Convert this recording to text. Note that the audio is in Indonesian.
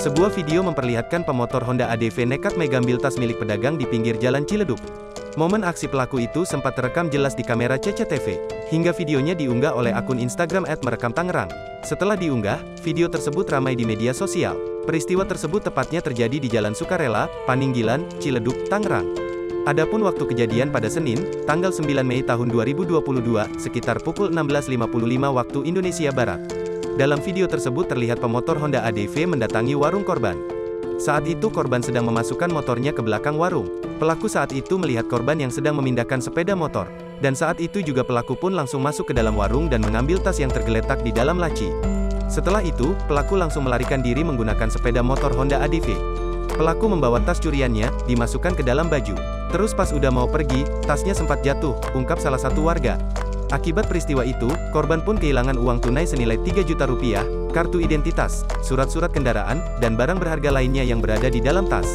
Sebuah video memperlihatkan pemotor Honda ADV nekat mengambil tas milik pedagang di pinggir jalan Ciledug. Momen aksi pelaku itu sempat terekam jelas di kamera CCTV, hingga videonya diunggah oleh akun Instagram @merekamtangerang. Setelah diunggah, video tersebut ramai di media sosial. Peristiwa tersebut tepatnya terjadi di Jalan Sukarela, Paninggilan, Ciledug, Tangerang. Adapun waktu kejadian pada Senin, tanggal 9 Mei tahun 2022, sekitar pukul 16.55 waktu Indonesia Barat. Dalam video tersebut terlihat pemotor Honda ADV mendatangi warung korban. Saat itu korban sedang memasukkan motornya ke belakang warung. Pelaku saat itu melihat korban yang sedang memindahkan sepeda motor. Dan saat itu juga pelaku pun langsung masuk ke dalam warung dan mengambil tas yang tergeletak di dalam laci. Setelah itu, pelaku langsung melarikan diri menggunakan sepeda motor Honda ADV. Pelaku membawa tas curiannya, dimasukkan ke dalam baju. Terus pas udah mau pergi, tasnya sempat jatuh, ungkap salah satu warga. Akibat peristiwa itu, korban pun kehilangan uang tunai senilai 3 juta rupiah, kartu identitas, surat-surat kendaraan, dan barang berharga lainnya yang berada di dalam tas.